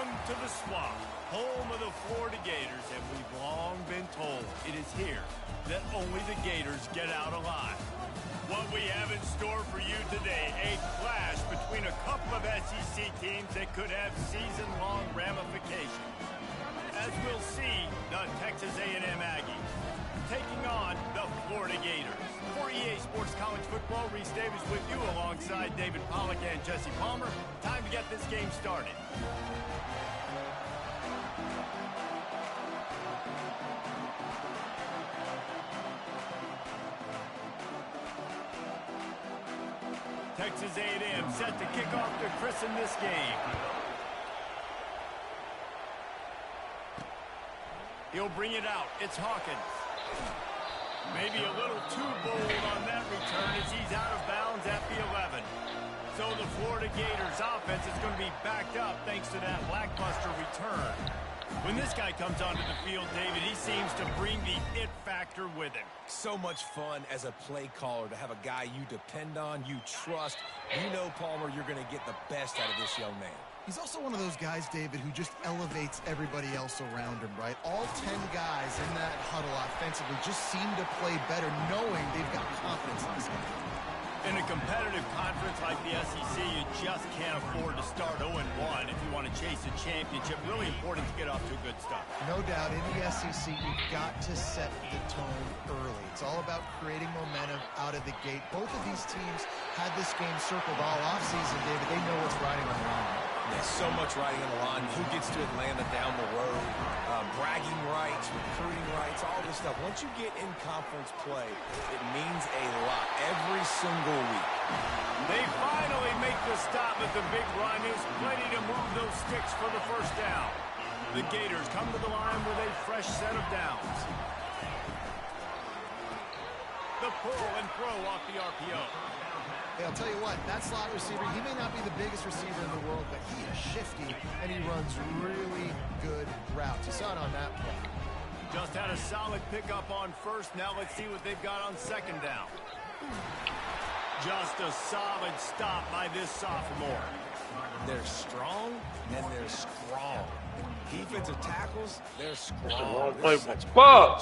Welcome to the Swamp, home of the Florida Gators, and we've long been told it is here that only the Gators get out alive. What we have in store for you today, a clash between a couple of SEC teams that could have season-long ramifications. As we'll see, the Texas A&M Aggies taking on the Florida Gators. For EA Sports College Football, Reese Davis with you alongside David Pollack and Jesse Palmer. Time to get this game started. Texas A&M set to kick off to christen this game. He'll bring it out. It's Hawkins. Maybe a little too bold on that return as he's out of bounds at the 11. So the Florida Gators offense is going to be backed up thanks to that lackluster return. When this guy comes onto the field, David, he seems to bring the it factor with him. So much fun as a play caller to have a guy you depend on, you trust. You know, Palmer, you're going to get the best out of this young man. He's also one of those guys, David, who just elevates everybody else around him, right? All 10 guys in that huddle offensively just seem to play better knowing they've got confidence in this guy. In a competitive conference like the SEC, you just can't afford to start 0-1 if you want to chase a championship. Really important to get off to a good start. No doubt, in the SEC, you've got to set the tone early. It's all about creating momentum out of the gate. Both of these teams had this game circled all offseason, David. They know what's riding on the line. There's so much riding on the line. Who gets to Atlanta down the road? Bragging rights, recruiting rights, all this stuff. Once you get in conference play, it means a lot every single week. They finally make the stop at the big run. There's plenty to move those sticks for the first down. The Gators come to the line with a fresh set of downs. The pull and throw off the RPO. Hey, I'll tell you what, that slot receiver, he may not be the biggest receiver in the world, but he is shifty, and he runs really good routes. You saw it on that play. Just had a solid pickup on first. Now let's see what they've got on second down. Just a solid stop by this sophomore. They're strong, and they're strong. Defensive tackles, they're strong. Such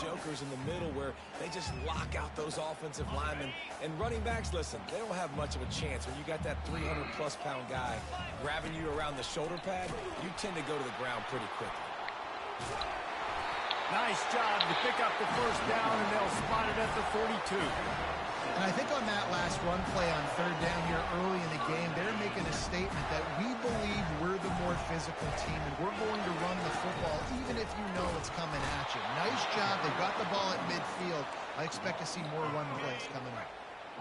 jokers in the middle where they just lock out those offensive linemen. And running backs, listen, they don't have much of a chance. When you got that 300-plus pound guy grabbing you around the shoulder pad, you tend to go to the ground pretty quickly. Nice job to pick up the first down, and they'll spot it at the 42. And I think on that last run play on third down here early in the game, they're making a statement that we believe we're the more physical team and we're going to run the football even if you know it's coming at you. Nice job. They got the ball at midfield. I expect to see more run plays coming up.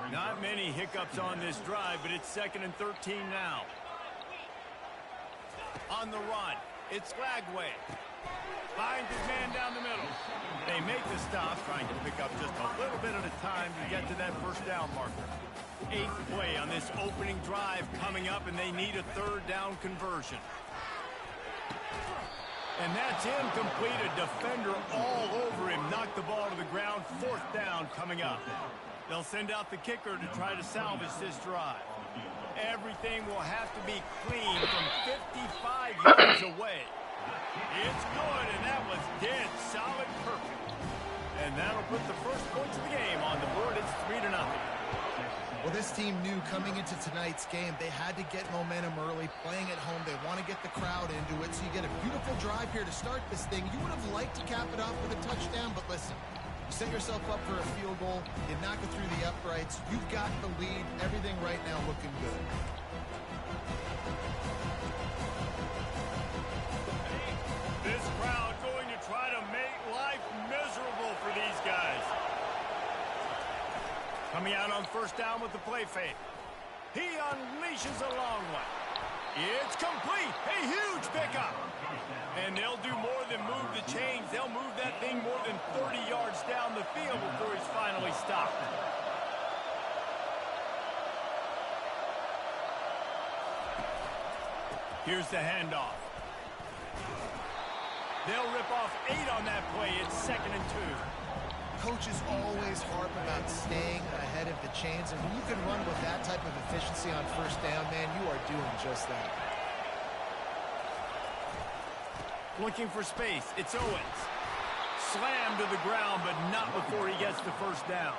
Not many hiccups on this drive, but it's 2nd and 13 now. On the run, it's Lagway. Finds his man down the middle. They make the stop, trying to pick up just a little bit at a time to get to that first down marker. 8th play on this opening drive coming up, and they need a third down conversion. And that's incomplete. A defender all over him. Knocked the ball to the ground. 4th down coming up. They'll send out the kicker to try to salvage this drive. Everything will have to be clean from 55 yards away. It's good, and that was dead solid perfect. And that'll put the first points of the game on the board. It's 3-0. Well, this team knew coming into tonight's game they had to get momentum early, playing at home. They want to get the crowd into it, so you get a beautiful drive here to start this thing. You would have liked to cap it off with a touchdown, but listen, you set yourself up for a field goal, you knock it through the uprights, you've got the lead, everything right now looking good. This crowd going to try to make life miserable for these guys. Coming out on first down with the play fake. He unleashes a long one. It's complete. A huge pickup. And they'll do more than move the chains. They'll move that thing more than 30 yards down the field before he's finally stopped. Here's the handoff. They'll rip off 8 on that play. It's 2nd and 2. Coaches always harp about staying ahead of the chains, and when you can run with that type of efficiency on first down, man, you are doing just that. Looking for space. It's Owens. Slammed to the ground, but not before he gets the first down.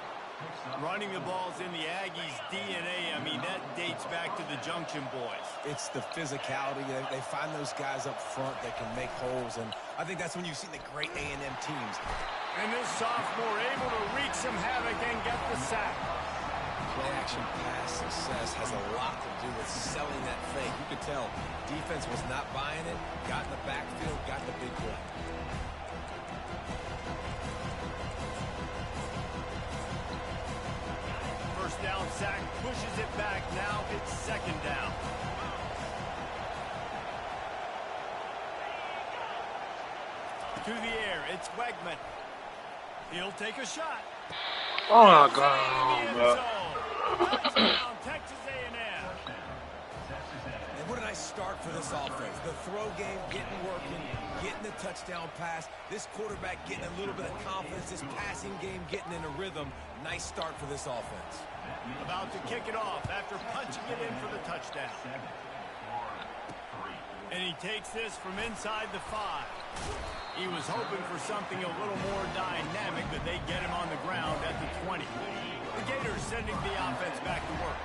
Running the ball's in the Aggies' DNA. I mean, that dates back to the Junction Boys. It's the physicality. They find those guys up front that can make holes, and I think that's when you see the great A&M teams. And this sophomore able to wreak some havoc and get the sack. Play-action pass success has a lot to do with selling that fake. You could tell defense was not buying it, got in the backfield, got the big play. First down sack, pushes it back. Now it's second down. To the air, it's Wegman. He'll take a shot. Oh my God, bro. Touchdown, Texas A&M. And what a nice start for this offense. The throw game getting working, getting the touchdown pass. This quarterback getting a little bit of confidence. This passing game getting in a rhythm. Nice start for this offense. About to kick it off after punching it in for the touchdown. And he takes this from inside the 5. He was hoping for something a little more dynamic, but they get him on the ground at the 20. The Gators sending the offense back to work.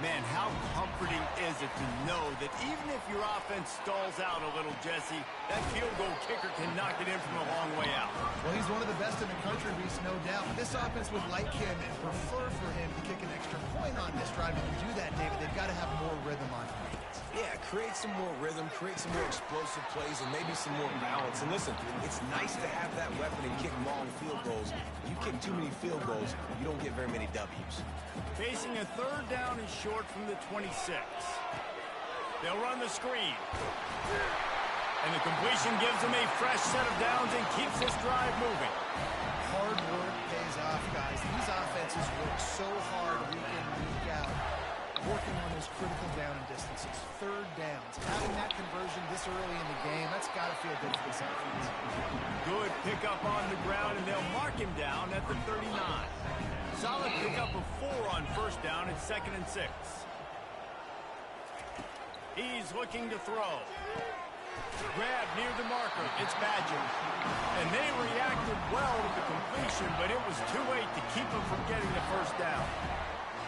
Man, how comforting is it to know that even if your offense stalls out a little, Jesse, that field goal kicker can knock it in from a long way out. Well, he's one of the best in the country, Reese, no doubt. But this offense would like him and prefer for him to kick an extra point on this drive. And to do that, David, they've got to have more rhythm on him. Yeah, create some more rhythm, create some more explosive plays, and maybe some more balance. And listen, it's nice to have that weapon and kick long field goals. You kick too many field goals, you don't get very many W's. Facing a third down and short from the 26. They'll run the screen. And the completion gives them a fresh set of downs and keeps this drive moving. Hard work pays off, guys. These offenses work so hard week in, week out, working on those critical down and distances. Third downs. Having that conversion this early in the game, that's got to feel good for this offense. Good pickup on the ground, and they'll mark him down at the 39. Solid pickup of 4 on first down at 2nd and 6. He's looking to throw. Grab near the marker. It's Badger. And they reacted well to the completion, but it was too late to keep him from getting the first down.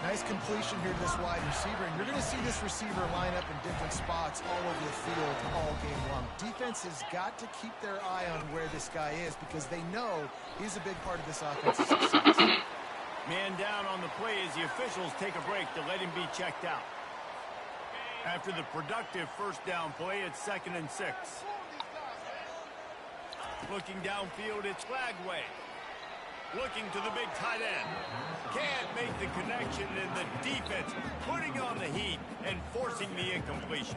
Nice completion here to this wide receiver, and you're going to see this receiver line up in different spots all over the field all game long. Defense has got to keep their eye on where this guy is because they know he's a big part of this offense's success. Man down on the play as the officials take a break to let him be checked out. After the productive first down play, it's 2nd and 6. Looking downfield, it's Flagway. Looking to the big tight end. Can't make the connection, and the defense putting on the heat and forcing the incompletion.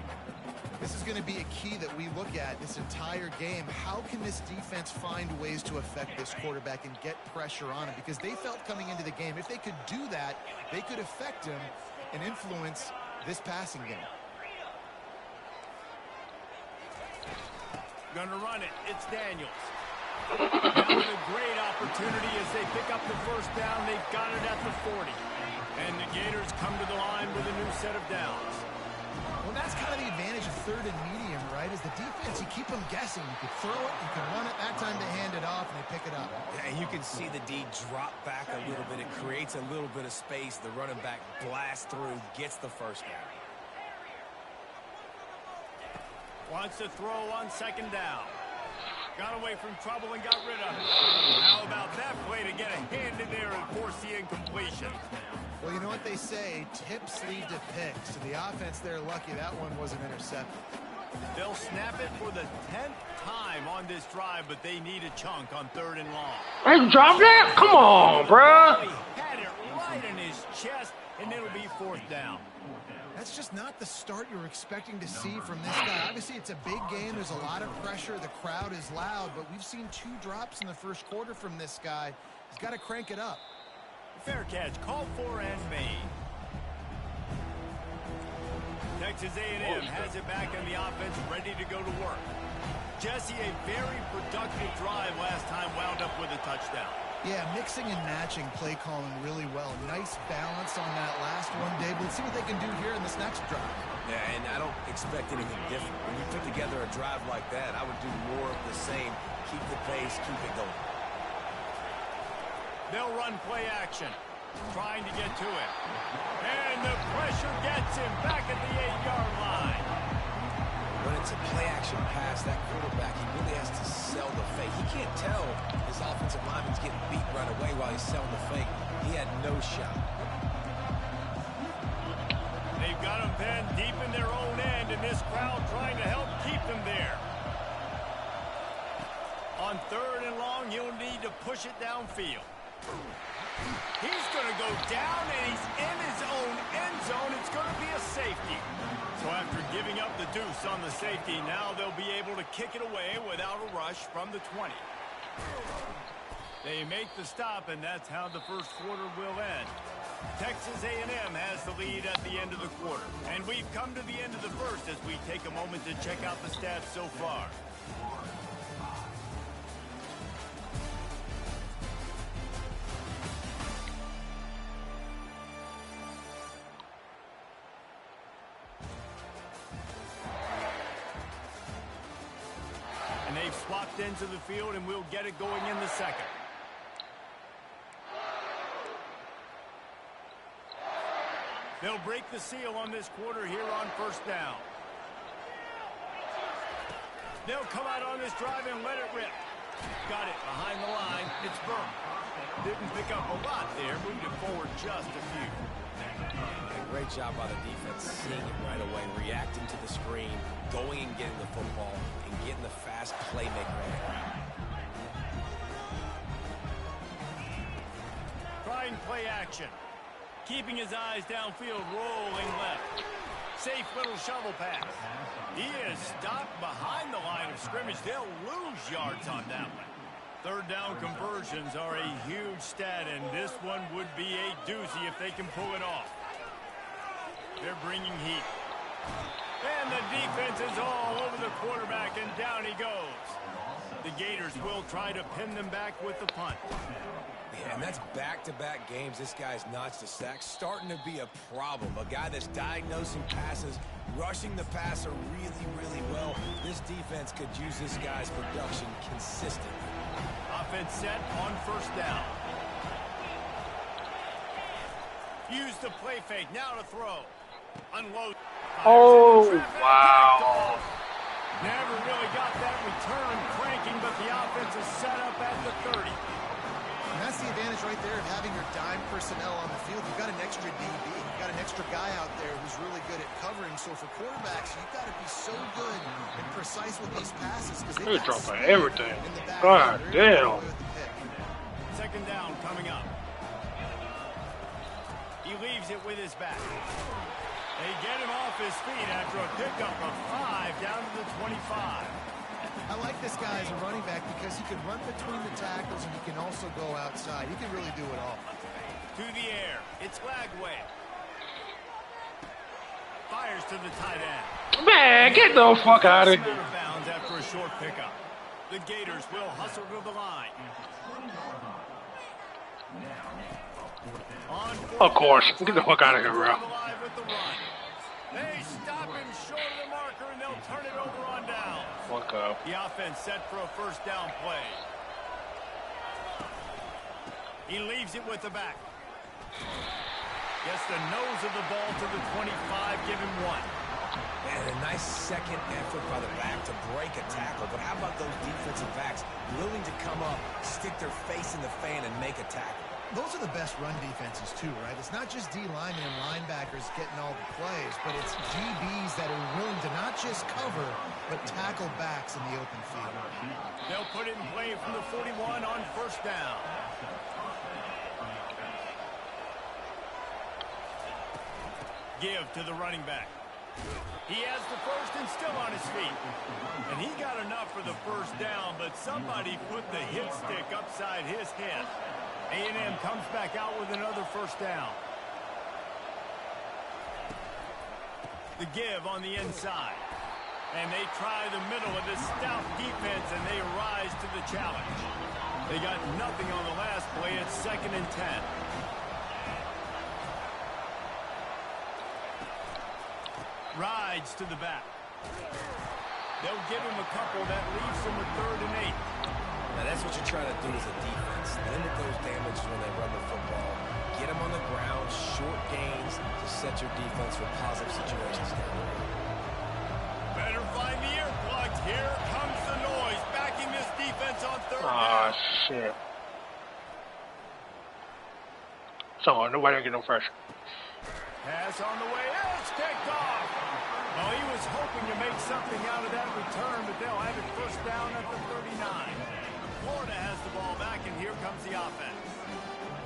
This is going to be a key that we look at this entire game. How can this defense find ways to affect this quarterback and get pressure on him? Because they felt coming into the game, if they could do that, they could affect him and influence this passing game. Gonna run it. It's Daniels. Now with a great opportunity as they pick up the first down. They've got it at the 40. And the Gators come to the line with a new set of downs. Well, that's kind of the advantage of third and medium, right? Is the defense, you keep them guessing. You can throw it, you can run it. That time they hand it off and they pick it up. Yeah, you can see the D drop back a little bit. It creates a little bit of space. The running back blasts through, gets the first down. Wants to throw on 2nd down. Got away from trouble and got rid of it. How about that play to get a hand in there and force the incompletion? Well, you know what they say, tips lead to picks. So the offense, they're lucky that one wasn't intercepted. They'll snap it for the 10th time on this drive, but they need a chunk on 3rd and long. Hey, drop that? Come on, bruh. He had it right in his chest, and it'll be 4th down. That's just not the start you're expecting to see from this guy. Obviously, it's a big game. There's a lot of pressure. The crowd is loud, but we've seen 2 drops in the first quarter from this guy. He's got to crank it up. Fair catch, called for and made. Texas A&M has it back on the offense, ready to go to work. Jesse, a very productive drive last time, wound up with a touchdown. Yeah, mixing and matching play calling really well. Nice balance on that last one, Dave. Let's see what they can do here in this next drive. Yeah, and I don't expect anything different. When you put together a drive like that, I would do more of the same. Keep the pace, keep it going. They'll run play action, trying to get to it. And the pressure gets him back at the 8-yard line. When it's a play-action pass, that quarterback, he really has to sell the fake. He can't tell his offensive lineman's getting beat right away while he's selling the fake. He had no shot. They've got him pinned deep in their own end, and this crowd trying to help keep them there. On 3rd and long, he'll need to push it downfield. He's going to go down, and he's in his own end zone. It's going to be a safety. So after giving up the deuce on the safety, now they'll be able to kick it away without a rush from the 20. They make the stop, and that's how the first quarter will end. Texas A&M has the lead at the end of the quarter. And we've come to the end of the first as we take a moment to check out the stats so far. They've swapped into the field, and we'll get it going in the second. They'll break the seal on this quarter here on first down. They'll come out on this drive and let it rip. Got it behind the line. It's Burke. Didn't pick up a lot there. Moved it forward just a few. Great job by the defense, seeing it right away, reacting to the screen, going and getting the football, and getting the fast playmaker on the ground. Trying play action. Keeping his eyes downfield, rolling left. Safe little shovel pass. He is stopped behind the line of scrimmage. They'll lose yards on that one. 3rd down conversions are a huge stat, and this one would be a doozy if they can pull it off. They're bringing heat. And the defense is all over the quarterback, and down he goes. The Gators will try to pin them back with the punt. Yeah, and that's back-to-back games. This guy's notched a sack, starting to be a problem. A guy that's diagnosing passes, rushing the passer really, really well. This defense could use this guy's production consistently. Offense set on first down. Use the play fake. Now to throw. Unload. Oh, wow. Never really got that return cranking, but the offense is set up at the 30. And that's the advantage right there of having your dime personnel on the field. You've got an extra DB. You've got an extra guy out there who's really good at covering. So for quarterbacks, you've got to be so good and precise with these passes. They're dropping everything. God damn. 2nd down coming up. He leaves it with his back. They get him off his feet after a pickup of 5 down to the 25. I like this guy as a running back because he can run between the tackles and he can also go outside. He can really do it all. To the air. It's Lagway. Fires to the tight end. Man, get the fuck out of here. Out of bounds after a short pickup. The Gators will hustle to the line. Of course. Get the fuck out of here, bro. They stop him short of the marker, and they'll turn it over on down. Fuck up. The offense set for a first down play. He leaves it with the back. Gets the nose of the ball to the 25, give him 1. And a nice second effort by the back to break a tackle. But how about those defensive backs willing to come up, stick their face in the fan, and make a tackle? Those are the best run defenses, too, right? It's not just D linemen and linebackers getting all the plays, but it's DBs that are willing to not just cover, but tackle backs in the open field. They'll put it in play from the 41 on first down. Give to the running back. He has the first and still on his feet. And he got enough for the first down, but somebody put the hit stick upside his head. A&M comes back out with another first down. The give on the inside. And they try the middle of this stout defense, and they rise to the challenge. They got nothing on the last play. It's 2nd and 10. Rides to the back. They'll give him a couple. That leaves him with 3rd and 8. Now, that's what you're trying to do as a defense. Limit those damages when they run the football. Get them on the ground, short gains to set your defense for positive situations down the road. Better find the earplugs. Here comes the noise. Backing this defense on 3rd down. Ah, shit. So, nobody can get no pressure. Pass on the way. It's picked off. Well, he was hoping to make something out of that return, but they'll have it 1st down at the 39. Florida has the ball back, and here comes the offense.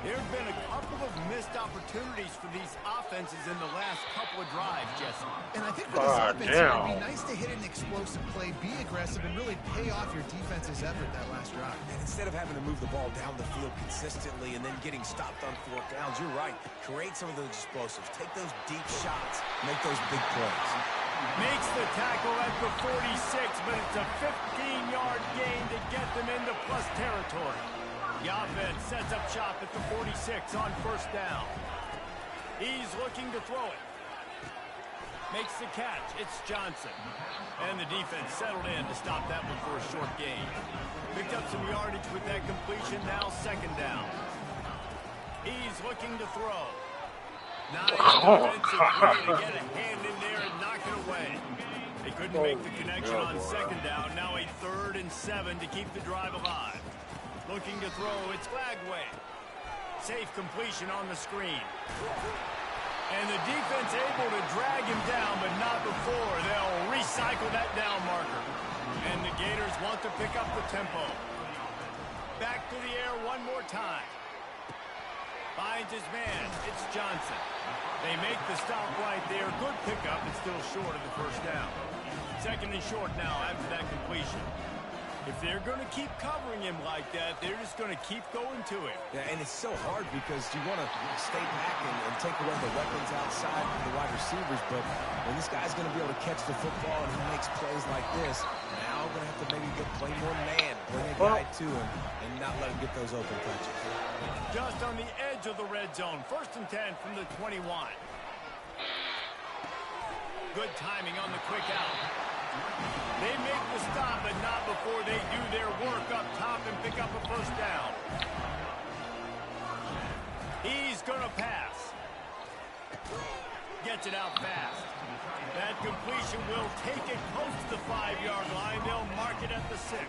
There have been a couple of missed opportunities for these offenses in the last couple of drives, Jesse. And I think for this offense, it would be nice to hit an explosive play, be aggressive, and really pay off your defense's effort that last drive. And instead of having to move the ball down the field consistently and then getting stopped on 4th downs, you're right. Create some of those explosives. Take those deep shots. Make those big plays. Makes the tackle at the 46, but it's a 15-yard gain to get them into plus territory. The offense sets up shop at the 46 on 1st down. He's looking to throw it. Makes the catch. It's Johnson. And the defense settled in to stop that one for a short gain. Picked up some yardage with that completion. Now 2nd down. He's looking to throw. Nice defensive play to get a hand in there and knock it away. They couldn't make the connection on 2nd down. Now a 3rd and 7 to keep the drive alive. Looking to throw, it's Glagway. Safe completion on the screen. And the defense able to drag him down, but not before. They'll recycle that down marker. And the Gators want to pick up the tempo. Back to the air one more time. Finds his man. It's Johnson. They make the stop right there. Good pickup, but still short of the 1st down. 2nd and short now after that completion. If they're going to keep covering him like that, they're just going to keep going to it. Yeah, and it's so hard because you want to stay back and take away the weapons outside from the wide receivers, but when this guy's going to be able to catch the football and he makes plays like this, now we're going to have to maybe play more man, bring a guy to him, and not let him get those open touches. Just on the edge of the red zone. 1st and 10 from the 21. Good timing on the quick out. They make the stop, but not before they do their work up top and pick up a 1st down. He's going to pass. Gets it out fast. That completion will take it close to the 5-yard line. They'll mark it at the 6.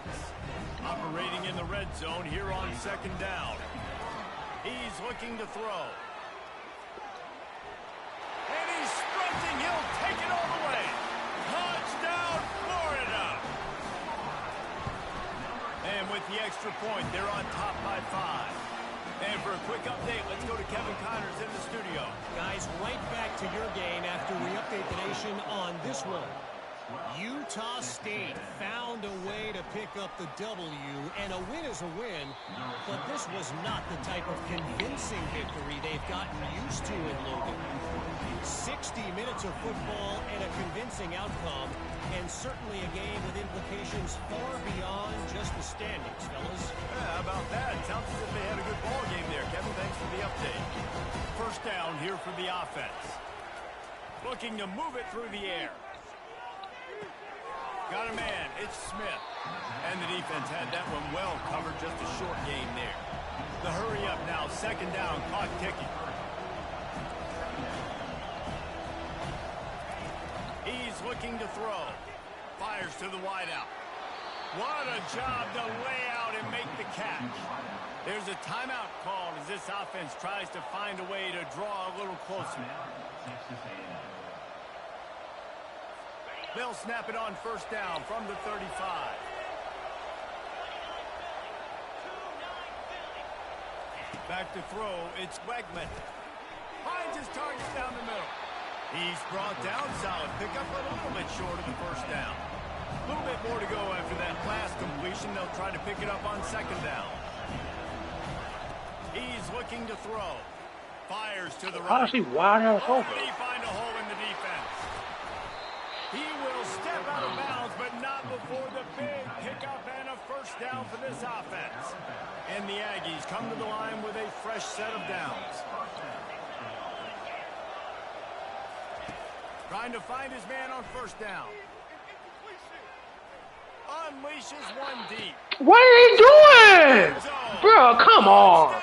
Operating in the red zone here on 2nd down. He's looking to throw. And he's sprinting. He'll take it all the way. Touchdown, Florida! And with the extra point, they're on top by 5. And for a quick update, let's go to Kevin Connors in the studio. Guys, right back to your game after we update the nation on this one. Utah State found a way to pick up the W, and a win is a win, but this was not the type of convincing victory they've gotten used to in Logan. 60 minutes of football and a convincing outcome, and certainly a game with implications far beyond just the standings, fellas. Yeah, how about that? Sounds as if they had a good ball game there. Kevin, thanks for the update. 1st down here for the offense. Looking to move it through the air. Got a man. It's Smith. And the defense had that one well covered. Just a short gain there. The hurry up now. 2nd down. Clock ticking. He's looking to throw. Fires to the wideout. What a job to lay out and make the catch. There's a timeout called as this offense tries to find a way to draw a little closer. They'll snap it on 1st down from the 35. Back to throw. It's Wegman. Finds his target down the middle. He's brought down solid. Pick up a little bit short of the 1st down. A little bit more to go after that last completion. They'll try to pick it up on 2nd down. He's looking to throw. Fires to the right. Honestly, wide ass open. He find a hole in the defense. He will step out of bounds, but not before the big pickup and a first down for this offense. And the Aggies come to the line with a fresh set of downs. Trying to find his man on first down. Unleashes one deep. What are they doing? Bro, come on.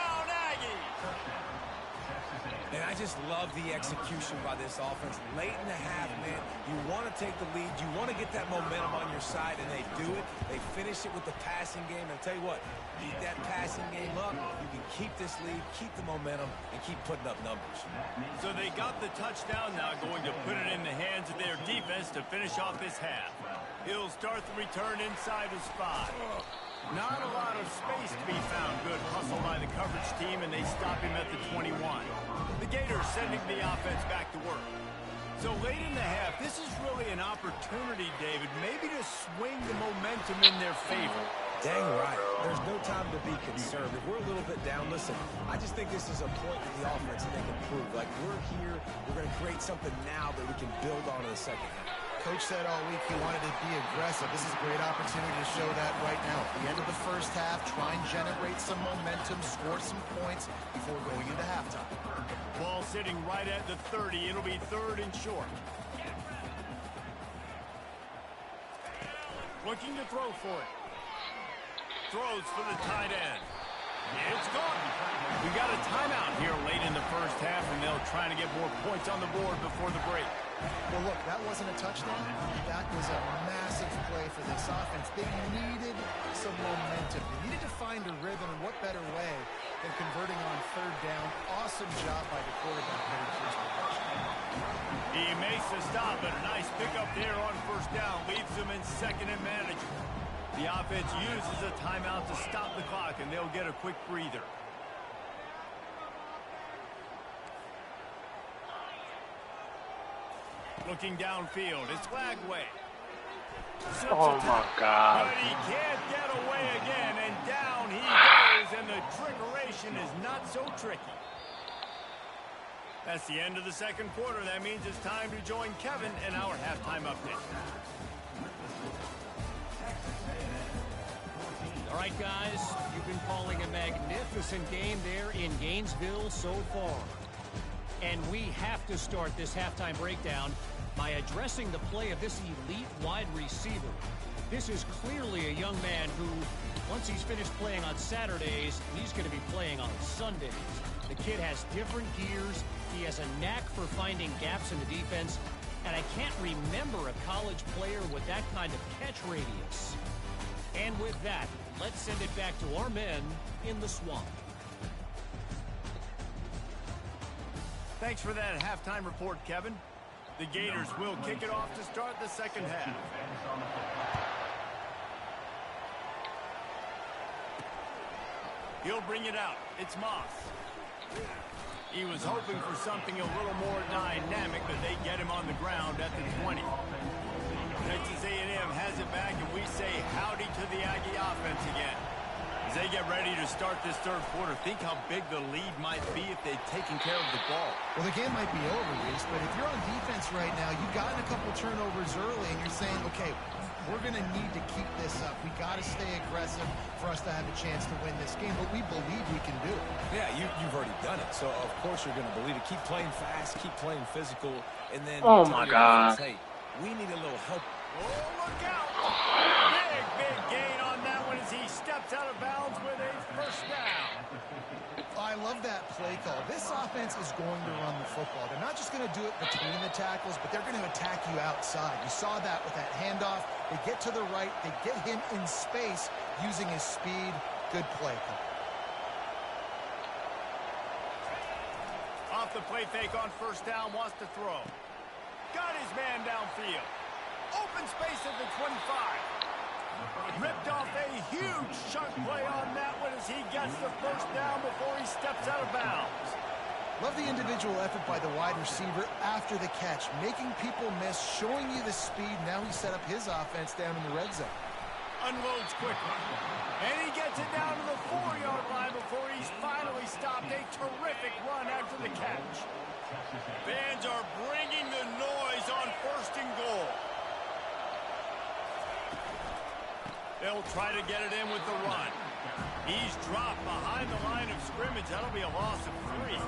And I just love the execution by this offense. Late in the half, man, you want to take the lead. You want to get that momentum on your side, and they do it. They finish it with the passing game. And I'll tell you what, keep that passing game up. You can keep this lead, keep the momentum, and keep putting up numbers. So they got the touchdown now, going to put it in the hands of their defense to finish off this half. He'll start the return inside his 5. Not a lot of space to be found. Good hustle by the coverage team, and they stop him at the 21. The Gators sending the offense back to work. So late in the half, this is really an opportunity, David, maybe to swing the momentum in their favor. Dang right. There's no time to be concerned. If we're a little bit down, listen, I just think this is a point in the offense that they can prove. Like, we're here, we're going to create something now that we can build on in the second half. Coach said all week he wanted to be aggressive. This is a great opportunity to show that right now. At the end of the first half, try and generate some momentum, score some points before going into halftime. Ball sitting right at the 30. It'll be 3rd and short. Looking to throw for it. Throws for the tight end. It's gone. We got a timeout here late in the first half, and they'll try to get more points on the board before the break. Well, look, that wasn't a touchdown. That was a massive play for this offense. They needed some momentum. They needed to find a rhythm, and what better way than converting on 3rd down. Awesome job by the quarterback heading towards the touchdown. He makes the stop, but a nice pickup there on first down. Leaves them in 2nd and manageable. The offense uses a timeout to stop the clock, and they'll get a quick breather. Looking downfield, it's Lagway. Oh my God. But he can't get away again, and down he goes, and the trickeration is not so tricky. That's the end of the second quarter. That means it's time to join Kevin in our halftime update. All right, guys, you've been calling a magnificent game there in Gainesville so far. And we have to start this halftime breakdown by addressing the play of this elite wide receiver. This is clearly a young man who, once he's finished playing on Saturdays, he's going to be playing on Sundays. The kid has different gears. He has a knack for finding gaps in the defense. And I can't remember a college player with that kind of catch radius. And with that, let's send it back to our men in the swamp. Thanks for that halftime report, Kevin. The Gators will kick it off to start the second half. He'll bring it out. It's Moss. He was hoping for something a little more dynamic, but they get him on the ground at the 20. Texas A&M has it back, and we say howdy to the Aggie offense again. As they get ready to start this third quarter, think how big the lead might be if they'd taken care of the ball. Well, the game might be over, Reese, but if you're on defense right now, you've gotten a couple turnovers early, and you're saying, okay, we're going to need to keep this up. We got to stay aggressive for us to have a chance to win this game, but we believe we can do it. Yeah, you've already done it, so of course you're going to believe it. Keep playing fast, keep playing physical, and then oh my God. Hey, we need a little help. Oh, look out! Big gain on that one as he steps out of bounds with a first down. I love that play call. This offense is going to run the football. They're not just going to do it between the tackles, but they're going to attack you outside. You saw that with that handoff. They get to the right. They get him in space using his speed. Good play call. Off the play fake on first down, wants to throw. Got his man downfield. Open space at the 25. Ripped off a huge chunk play on that one as he gets the first down before he steps out of bounds. Love the individual effort by the wide receiver after the catch, making people miss, showing you the speed. Now he set up his offense down in the red zone. Unloads quickly. And he gets it down to the 4-yard line before he's finally stopped. A terrific run after the catch. Fans are bringing the noise on 1st and goal. They'll try to get it in with the run. He's dropped behind the line of scrimmage. That'll be a loss of 3.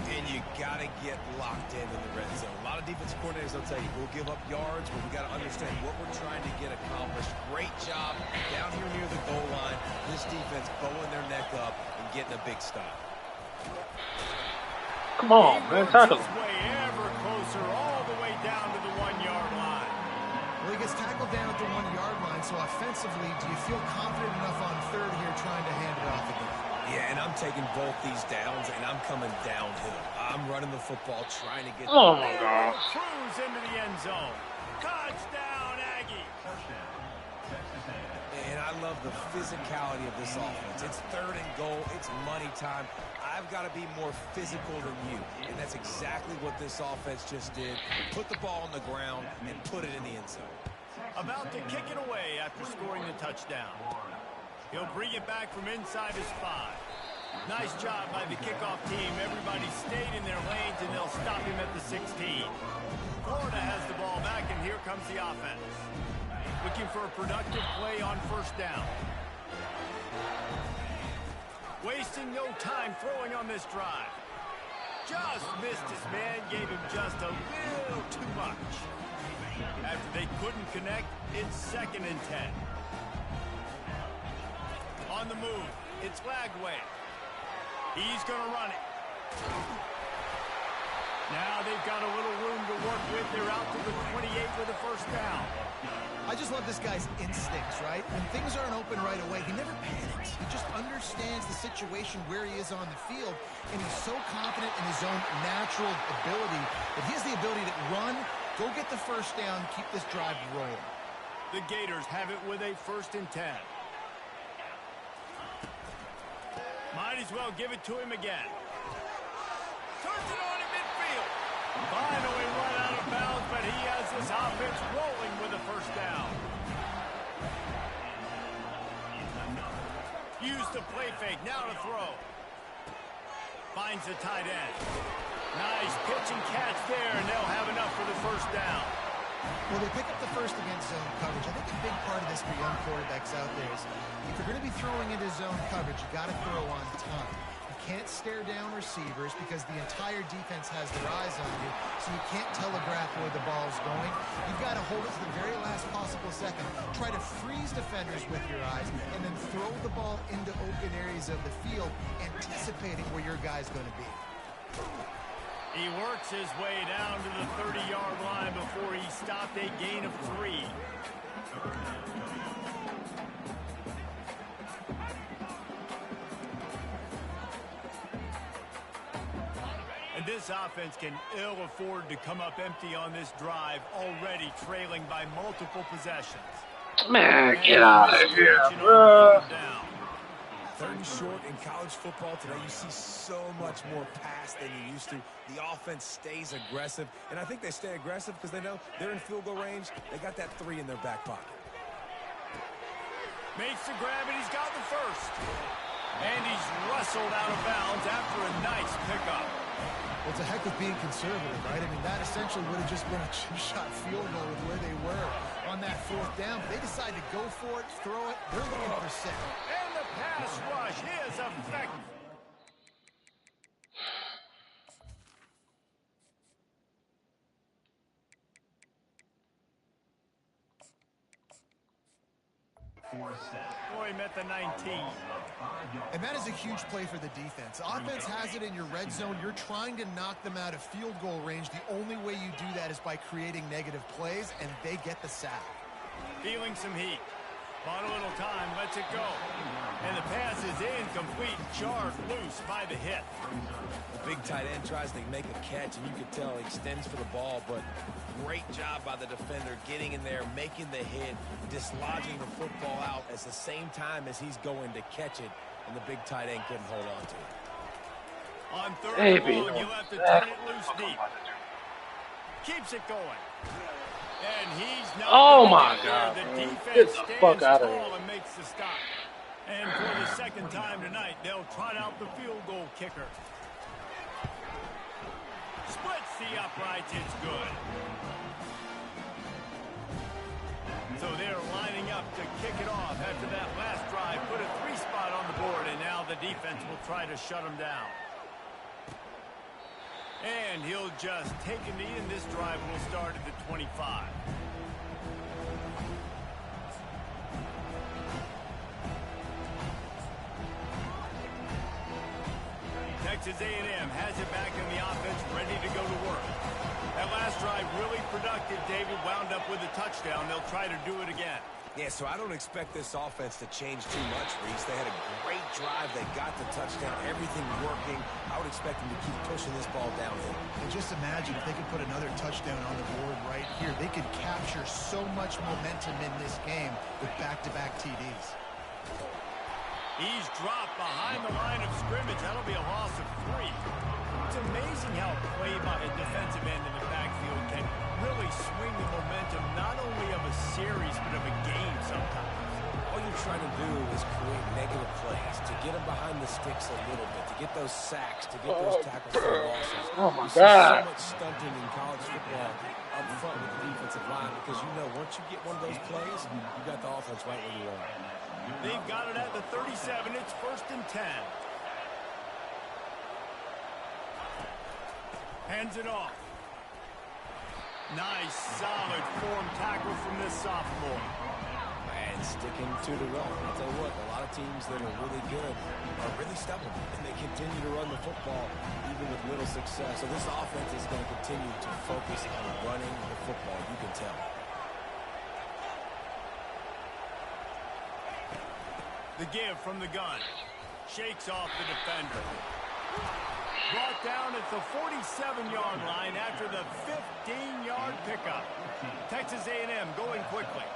And you got to get locked in the red zone. A lot of defensive coordinators will tell you, we'll give up yards, but we got to understand what we're trying to get accomplished. Great job down here near the goal line. This defense bowing their neck up and getting a big stop. Come on, man. Tackle him. Way ever closer, all the way down to the 1-yard line. Well, he gets tackled down at the 1-yard line, so offensively, do you feel confident enough on third here trying to hand it off again? Yeah, and I'm taking both these downs, and I'm coming downhill. I'm running the football, trying to get... Oh, my God. Cruise into the end zone. Touchdown, Aggie. And I love the physicality of this offense. It's third and goal. It's money time. I've got to be more physical than you. And that's exactly what this offense just did. Put the ball on the ground and put it in the end zone. About to kick it away after scoring the touchdown. He'll bring it back from inside his 5. Nice job by the kickoff team. Everybody stayed in their lanes, and they'll stop him at the 16. Florida has the ball back, and here comes the offense. Looking for a productive play on first down. Wasting no time throwing on this drive. Just missed his man, gave him just a little too much. After they couldn't connect, it's 2nd and 10. On the move, it's Lagway. He's going to run it. Now they've got a little room to work with. They're out to the 28 with a first down. I just love this guy's instincts, right? When things aren't open right away, he never panics. He just understands the situation where he is on the field, and he's so confident in his own natural ability that he has the ability to run, go get the first down, keep this drive rolling. The Gators have it with a 1st and 10. Might as well give it to him again. Turns it on in midfield. Finally run out of bounds, but he has this offense rolling with a first down. Use the play fake, now to throw. Finds the tight end. Nice pitch and catch there, and they'll have enough for the first down. Well, they pick up the first against zone coverage. I think a big part of this for young quarterbacks out there is if you're going to be throwing into zone coverage, you got to throw on time. You can't stare down receivers because the entire defense has their eyes on you, so you can't telegraph where the ball's going. You've got to hold it to the very last possible second. Try to freeze defenders with your eyes, and then throw the ball into open areas of the field, anticipating where your guy's going to be. He works his way down to the 30-yard line before he stopped a gain of 3. And this offense can ill afford to come up empty on this drive, already trailing by multiple possessions. Man, get out of here, bro. 3rd and short in college football today. You see so much more pass than you used to. The offense stays aggressive, and I think they stay aggressive because they know they're in field goal range. They got that 3 in their back pocket. Makes the grab, and he's got the first. And he's wrestled out of bounds after a nice pickup. Well, it's a heck of being conservative, right? I mean, that essentially would have just been a two-shot field goal with where they were on that 4th down. They decide to go for it, throw it. They're looking for 6. And the pass rush is effective. Boy, met the 19. And that is a huge play for the defense. Offense has it in your red zone. You're trying to knock them out of field goal range. The only way you do that is by creating negative plays, and they get the sack. Feeling some heat. Bought a little time, lets it go. And the pass is incomplete, jarred loose by the hit. The big tight end tries to make a catch, and you can tell he extends for the ball, but great job by the defender getting in there, making the hit, dislodging the football out at the same time as he's going to catch it, and the big tight end couldn't hold on to it. On 3rd and long, you'll have to turn it loose deep. Keeps it going. And he's not. Oh my God! The Man. defense Get the fuck stands out of tall here. and makes the stop. And for the 2nd time tonight, they'll trot out the field goal kicker. Splits the uprights. It's good. So they're lining up to kick it off after that last drive. Put a 3-spot on the board, and now the defense will try to shut him down. And he'll just take a knee, and this drive will start at the 25. Texas A&M has it back in the offense, ready to go to work. That last drive really productive. David wound up with a touchdown. They'll try to do it again. Yeah, so I don't expect this offense to change too much, Reese. They had a great drive. They got the touchdown. Everything working. I would expect them to keep pushing this ball downhill. And just imagine if they could put another touchdown on the board right here. They could capture so much momentum in this game with back-to-back TDs. He's dropped behind the line of scrimmage. That'll be a loss of 3. It's amazing how play by a defensive end in the backfield can really swing the momentum not only of a series but of a game sometimes. All you're trying to do is create negative plays, to get them behind the sticks a little bit, to get those sacks, to get those tackles for losses. Oh, my God. God. So much stunting in college football up front with the defensive line because you know once you get one of those plays, you got the offense right where you are. They've got it at the 37. It's 1st and 10. Hands it off. Nice, solid form tackle from this sophomore. And sticking to the run. I'll tell you what, a lot of teams that are really good are really stubborn, and they continue to run the football even with little success. So this offense is going to continue to focus on running the football. You can tell. The give from the gun. Shakes off the defender. Brought down at the 47-yard line after the 15-yard pickup. Texas A&M going quickly.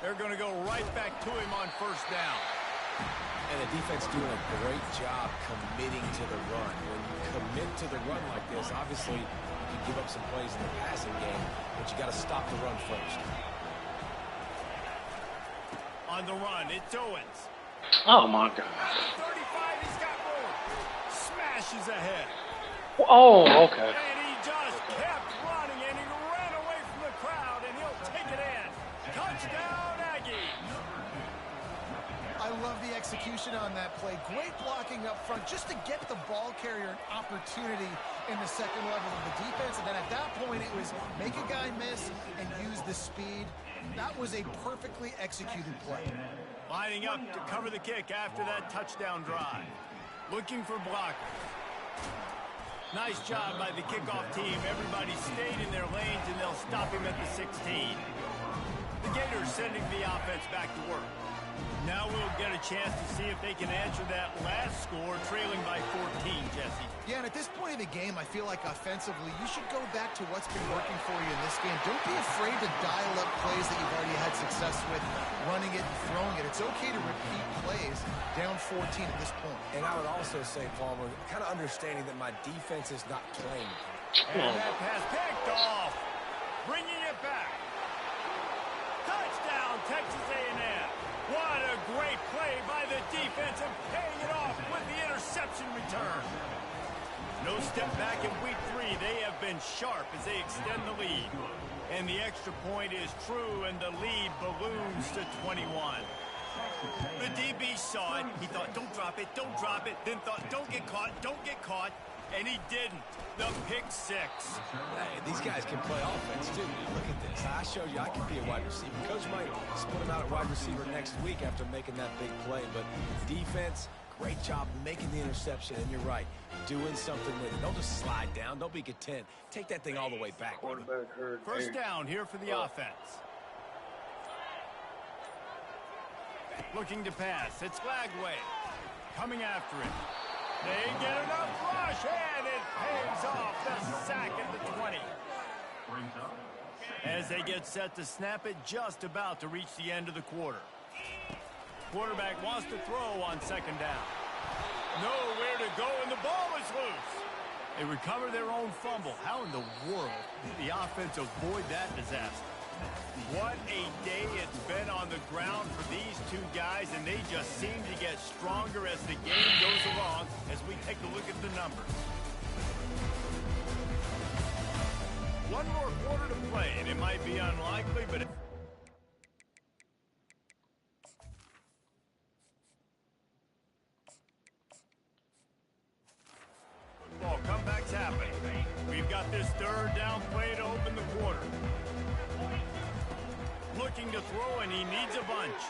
They're going to go right back to him on 1st down. And the defense doing a great job committing to the run. When you commit to the run like this, obviously you can give up some plays in the passing game, but you got to stop the run first. On the run, it's Owens. Oh, my God. 35, he's got more. Smashes ahead. Oh, okay. And he just kept running, and he ran away from the crowd, and he'll take it in. Touchdown, Aggies. I love the execution on that play. Great blocking up front just to get the ball carrier an opportunity in the second level of the defense. And then at that point, it was make a guy miss and use the speed. That was a perfectly executed play. Lining up to cover the kick after that touchdown drive. Looking for blockers. Nice job by the kickoff team. Everybody stayed in their lanes, and they'll stop him at the 16. The Gators sending the offense back to work. Now we'll get a chance to see if they can answer that last score, trailing by 14, Jesse. Yeah, and at this point of the game, I feel like offensively, you should go back to what's been working for you in this game. Don't be afraid to dial up plays that you've already had success with, running it and throwing it. It's okay to repeat plays down 14 at this point. And I would also say, Palmer, kind of understanding that my defense is not playing. And that pass picked off. Bringing it back. Touchdown, Texas A&M. What a great play by the defense and paying it off with the interception return. No step back in week 3. They have been sharp as they extend the lead. And the extra point is true, and the lead balloons to 21. The DB saw it. He thought, don't drop it, don't drop it. Then thought, don't get caught, don't get caught. And he didn't. The pick 6. Hey, these guys can play offense, too. Look at this. I showed you I can be a wide receiver. Coach might split him out at wide receiver next week after making that big play. But defense, great job making the interception. And you're right, doing something with it. Don't just slide down. Don't be content. Take that thing all the way back. First down here for the offense. Looking to pass. It's Lagway. Coming after it. They get enough rush, and it pays off the sack at the 20. As they get set to snap it, just about to reach the end of the quarter. Quarterback wants to throw on 2nd down. Nowhere to go, and the ball is loose. They recover their own fumble. How in the world did the offense avoid that disaster? What a day it's been on the ground for these two guys, and they just seem to get stronger as the game goes along as we take a look at the numbers. One more quarter to play, and it might be unlikely, but... Football comeback's happening. We've got this third down play to open the quarter. Looking to throw, and he needs a bunch.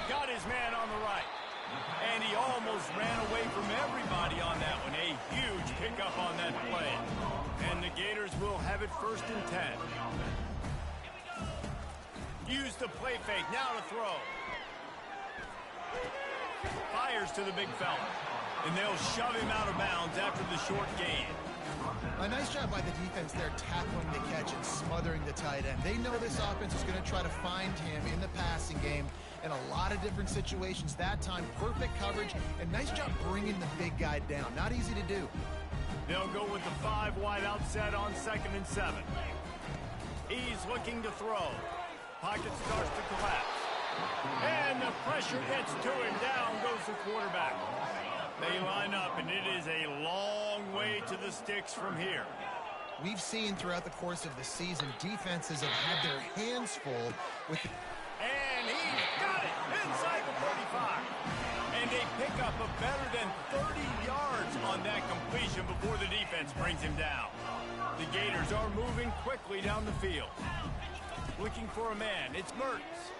Got his man on the right. And he almost ran away from everybody on that one. A huge pickup on that play. And the Gators will have it 1st and 10. Use the play fake. Now to throw. Fires to the big fella. And they'll shove him out of bounds after the short gain. A nice job by the defense there tackling the catch and smothering the tight end. They know this offense is going to try to find him in the passing game in a lot of different situations. That time, perfect coverage, and nice job bringing the big guy down. Not easy to do. They'll go with the 5 wide out set on 2nd and 7. He's looking to throw. Pocket starts to collapse. And the pressure gets to him. Down goes the quarterback. They line up, and it is a long way to the sticks from here. We've seen throughout the course of the season, defenses have had their hands full with... And he's got it inside the 35. And a pickup of better than 30 yards on that completion before the defense brings him down. The Gators are moving quickly down the field. Looking for a man. It's Mertz.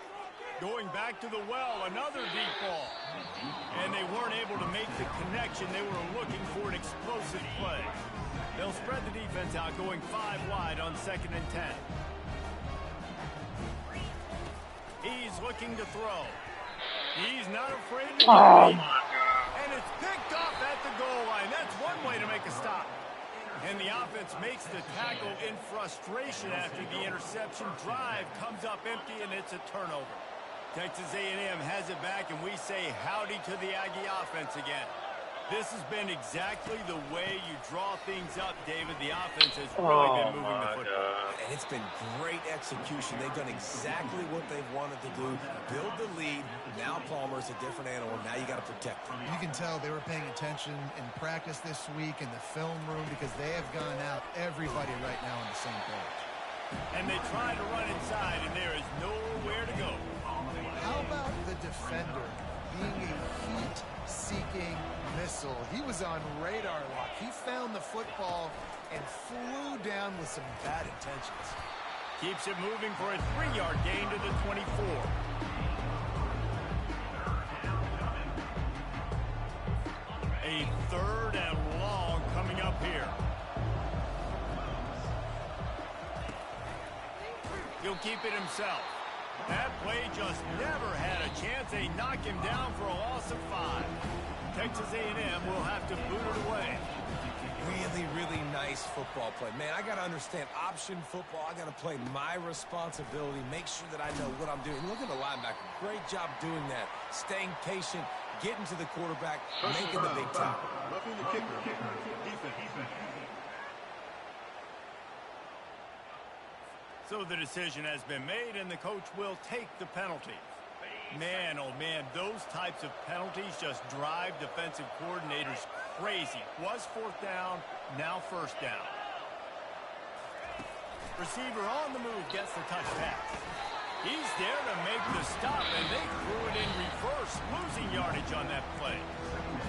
Going back to the well, another deep ball. And they weren't able to make the connection. They were looking for an explosive play. They'll spread the defense out, going 5 wide on 2nd and 10. He's looking to throw. He's not afraid to Oh, do it. my God. And it's picked off at the goal line. That's one way to make a stop. And the offense makes the tackle in frustration after the interception. Drive comes up empty, and it's a turnover. Texas A&M has it back, and we say howdy to the Aggie offense again. This has been exactly the way you draw things up, David. The offense has really been moving the football. And it's been great execution. They've done exactly what they've wanted to do. Build the lead. Now Palmer's a different animal. Now you got to protect him. You can tell they were paying attention in practice this week in the film room because they have gone out everybody right now on the same page. And they try to run inside, and there is nowhere to go. How about the defender being a heat-seeking missile? He was on radar lock. He found the football and flew down with some bad intentions. Keeps it moving for a 3-yard gain to the 24. A 3rd and long coming up here. He'll keep it himself. That play just never had a chance. They knock him down for a loss of 5. Texas A&M will have to boot it away. Really, really nice football play. Man, I got to understand option football. I got to play my responsibility, make sure that I know what I'm doing. Look at the linebacker. Great job doing that. Staying patient, getting to the quarterback, making the big tackle. Roughing the kicker. Defense. So the decision has been made, and the coach will take the penalty. Man, oh man, those types of penalties just drive defensive coordinators crazy. Was 4th down, now 1st down. Receiver on the move gets the touch pass. He's there to make the stop, and they threw it in reverse, losing yardage on that play.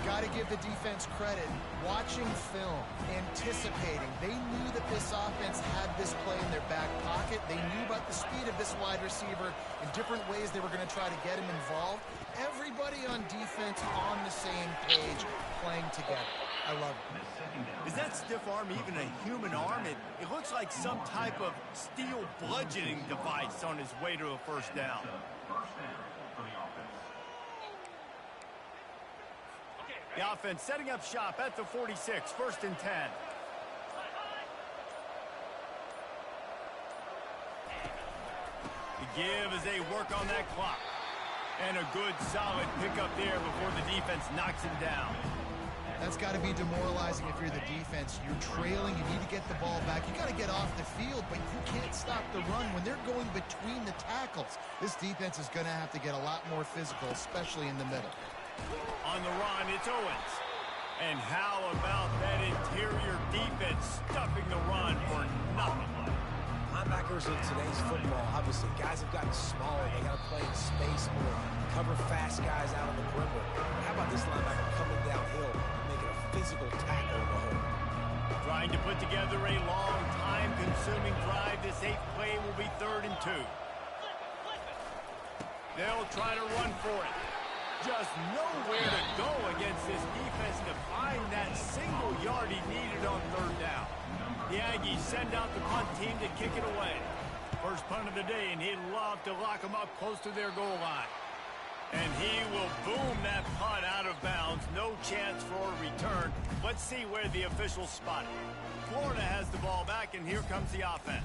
Got to give the defense credit. Watching film, anticipating. They knew that this offense had this play in their back pocket. They knew about the speed of this wide receiver in different ways they were going to try to get him involved. Everybody on defense on the same page, playing together. I love it. Is that stiff arm even a human arm? It looks like some type of steel bludgeoning device on his way to a 1st down. The offense setting up shop at the 46, 1st and 10. The give as they work on that clock. And a good, solid pickup there before the defense knocks him down. That's got to be demoralizing if you're the defense. You're trailing. You need to get the ball back. You got to get off the field, but you can't stop the run when they're going between the tackles. This defense is going to have to get a lot more physical, especially in the middle. On the run, it's Owens. And how about that interior defense stuffing the run for nothing? Linebackers in today's football, obviously, guys have gotten smaller. They got to play in space more, cover fast guys out on the perimeter. How about this linebacker coming downhill and making a physical tackle in the hole? Trying to put together a long, time-consuming drive. This 8th play will be 3rd and 2. They'll try to run for it. Just nowhere to go against this defense to find that single yard he needed on 3rd down. The Aggies send out the punt team to kick it away. First punt of the day, and he'd love to lock them up close to their goal line. And he will boom that punt out of bounds. No chance for a return. Let's see where the officials spot it. Florida has the ball back, and here comes the offense.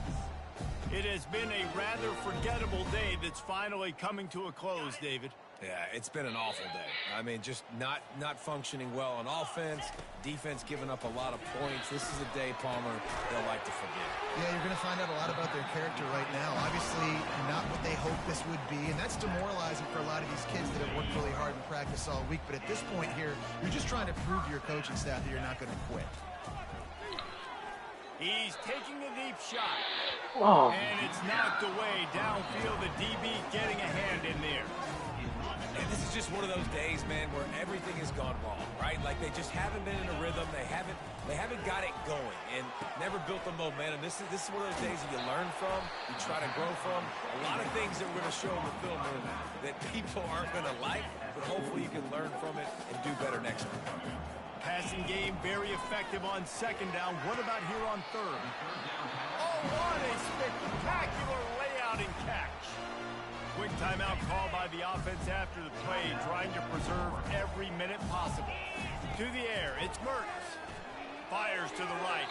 It has been a rather forgettable day that's finally coming to a close, David. Yeah, it's been an awful day. I mean, just not functioning well on offense, defense giving up a lot of points. This is a day, Palmer, they'll like to forget. Yeah, you're going to find out a lot about their character right now. Obviously, not what they hoped this would be, and that's demoralizing for a lot of these kids that have worked really hard in practice all week. But at this point here, you're just trying to prove to your coaching staff that you're not going to quit. He's taking a deep shot. Oh. And it's knocked away downfield. The DB getting a hand in there. And this is just one of those days, man, where everything has gone wrong, right? Like they just haven't been in a rhythm. They haven't got it going and never built the momentum. This is one of those days that you learn from, you try to grow from. A lot of things that we're going to show in the film that people aren't going to like, but hopefully you can learn from it and do better next week. Passing game very effective on 2nd down. What about here on 3rd? Oh, what a spectacular layout and catch. Quick timeout call by the offense after the play, trying to preserve every minute possible. To the air, it's Mertz. Fires to the right.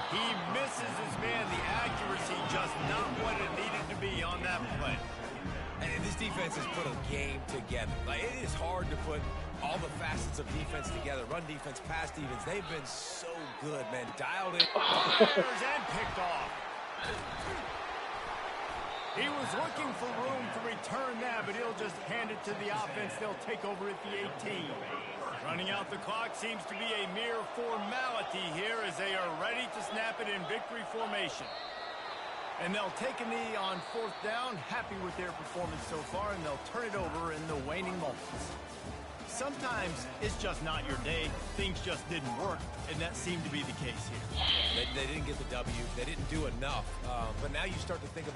He misses his man. The accuracy just not what it needed to be on that play. And this defense has put a game together. Like, it is hard to put all the facets of defense together. Run defense, pass defense. They've been so good, man. Dialed in. Fires and picked off. He was looking for room to return that, but he'll just hand it to the offense. They'll take over at the 18. Running out the clock seems to be a mere formality here as they are ready to snap it in victory formation. And they'll take a knee on 4th down, happy with their performance so far, and they'll turn it over in the waning moments. Sometimes it's just not your day. Things just didn't work, and that seemed to be the case here. They didn't get the W. They didn't do enough. But now you start to think about